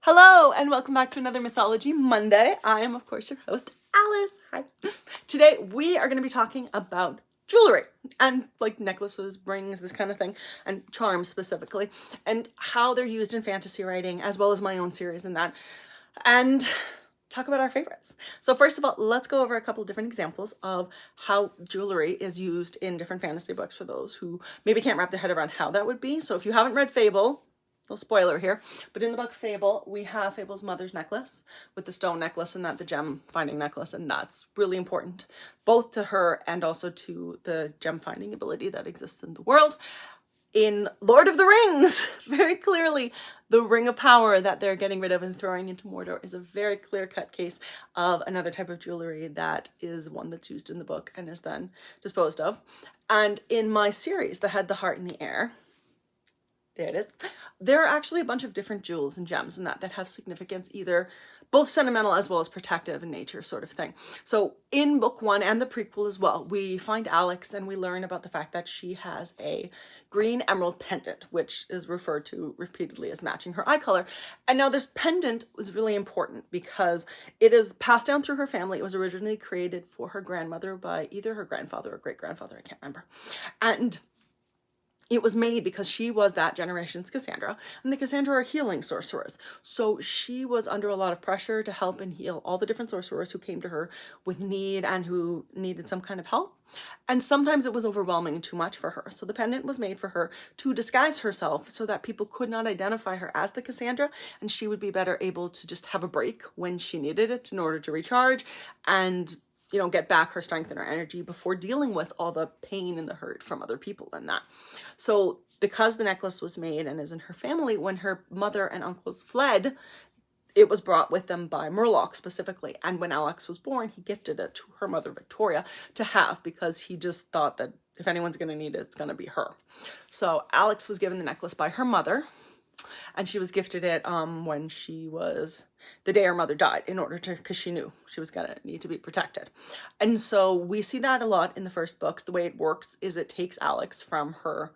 Hello and welcome back to another Mythology Monday. I am, of course, your host, Alice. Hi. Today we are going to be talking about jewelry and like necklaces, rings, this kind of thing, and charms specifically, and how they're used in fantasy writing, as well as my own series in that, and talk about our favorites. So first of all, let's go over a couple of different examples of how jewelry is used in different fantasy books for those who maybe can't wrap their head around how that would be. So if you haven't read Fable, little spoiler here, but in the book Fable, we have Fable's mother's necklace with the stone necklace and the gem finding necklace, and that's really important both to her and also to the gem finding ability that exists in the world. In Lord of the Rings, very clearly, the Ring of Power that they're getting rid of and throwing into Mordor is a very clear-cut case of another type of jewelry that is one that's used in the book and is then disposed of. And in my series, The Head, the Heart, and the Air, there it is. There are actually a bunch of different jewels and gems in that have significance, either both sentimental as well as protective in nature sort of thing. So in book one and the prequel as well, we find Alex and we learn about the fact that she has a green emerald pendant, which is referred to repeatedly as matching her eye color. And now this pendant was really important because it is passed down through her family. It was originally created for her grandmother by either her grandfather or great-grandfather, I can't remember. And it was made because she was that generation's Cassandra, and the Cassandra are healing sorcerers. So she was under a lot of pressure to help and heal all the different sorcerers who came to her with need and who needed some kind of help. And sometimes it was overwhelming and too much for her. So the pendant was made for her to disguise herself so that people could not identify her as the Cassandra, and she would be better able to just have a break when she needed it in order to recharge and get back her strength and her energy before dealing with all the pain and the hurt from other people and that. So because the necklace was made and is in her family, when her mother and uncles fled, it was brought with them by Merlock specifically. And when Alex was born, he gifted it to her mother, Victoria, to have because he just thought that if anyone's going to need it, it's going to be her. So Alex was given the necklace by her mother, and she was gifted it when she was the day her mother died, in order to, because she knew she was gonna need to be protected. And so we see that a lot in the first books. The way it works is it takes Alex from her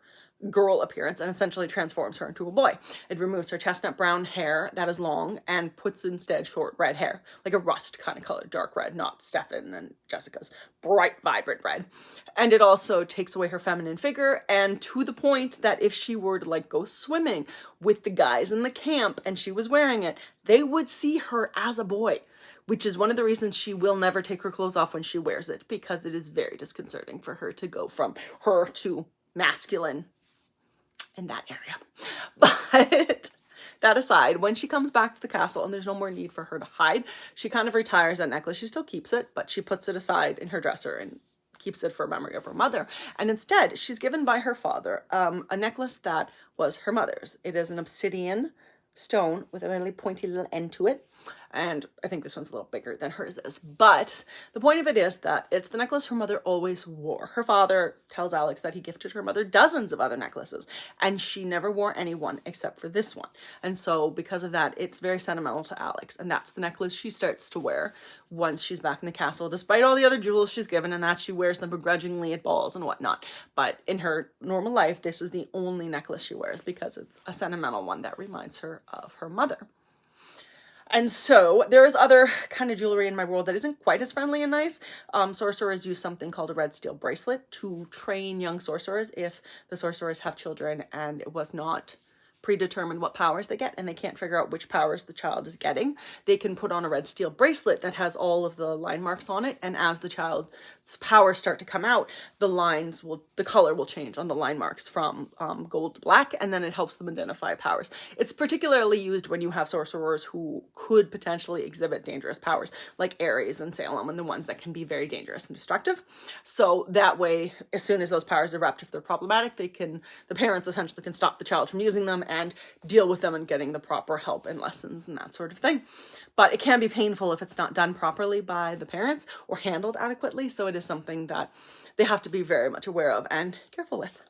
girl appearance and essentially transforms her into a boy. It removes her chestnut brown hair that is long and puts instead short red hair, like a rust kind of color, dark red, not Stefan and Jessica's bright, vibrant red. And it also takes away her feminine figure, and to the point that if she were to go swimming with the guys in the camp and she was wearing it, they would see her as a boy, which is one of the reasons she will never take her clothes off when she wears it, because it is very disconcerting for her to go from her to masculine in that area. But that aside, when she comes back to the castle and there's no more need for her to hide, she kind of retires that necklace. She still keeps it, but she puts it aside in her dresser and keeps it for memory of her mother. And instead, she's given by her father a necklace that was her mother's. It is an obsidian stone with a really pointy little end to it. And I think this one's a little bigger than hers is. But the point of it is that it's the necklace her mother always wore. Her father tells Alex that he gifted her mother dozens of other necklaces, and she never wore any one except for this one. And so because of that, it's very sentimental to Alex. And that's the necklace she starts to wear once she's back in the castle, despite all the other jewels she's given, and that she wears them begrudgingly at balls and whatnot. But in her normal life, this is the only necklace she wears because it's a sentimental one that reminds her of her mother. And so there's other kind of jewelry in my world that isn't quite as friendly and nice. Sorcerers use something called a red steel bracelet to train young sorcerers if the sorcerers have children and it was not predetermined what powers they get and they can't figure out which powers the child is getting. They can put on a red steel bracelet that has all of the line marks on it, and as the child's powers start to come out, the color will change on the line marks from gold to black, and then it helps them identify powers. It's particularly used when you have sorcerers who could potentially exhibit dangerous powers, like Ares and Salem, and the ones that can be very dangerous and destructive. So that way, as soon as those powers erupt, if they're problematic, the parents essentially can stop the child from using them and deal with them and getting the proper help and lessons and that sort of thing. But it can be painful if it's not done properly by the parents or handled adequately. So it is something that they have to be very much aware of and careful with.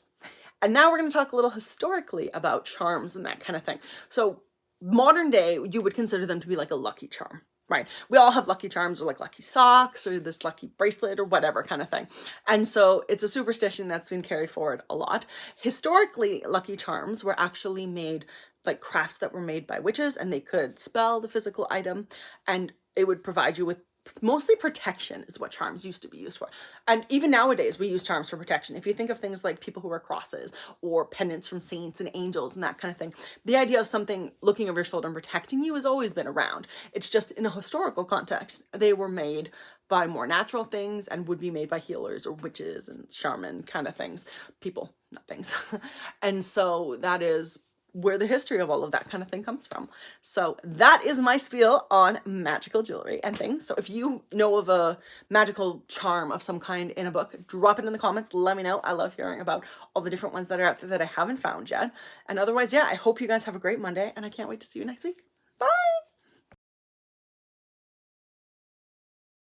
And now we're going to talk a little historically about charms and that kind of thing. So modern day, you would consider them to be like a lucky charm. Right. We all have lucky charms or like lucky socks or this lucky bracelet or whatever kind of thing. And so it's a superstition that's been carried forward a lot. Historically, lucky charms were actually made like crafts that were made by witches, and they could spell the physical item, and it would provide you with mostly protection is what charms used to be used for. And even nowadays we use charms for protection. If you think of things like people who wear crosses or pendants from saints and angels and that kind of thing, the idea of something looking over your shoulder and protecting you has always been around. It's just in a historical context, they were made by more natural things and would be made by healers or witches and shaman kind of things, people, not things. And so that is where the history of all of that kind of thing comes from. So that is my spiel on magical jewelry and things. So if you know of a magical charm of some kind in a book, drop it in the comments. Let me know. I love hearing about all the different ones that are out there that I haven't found yet. And otherwise, yeah, I hope you guys have a great Monday, and I can't wait to see you next week.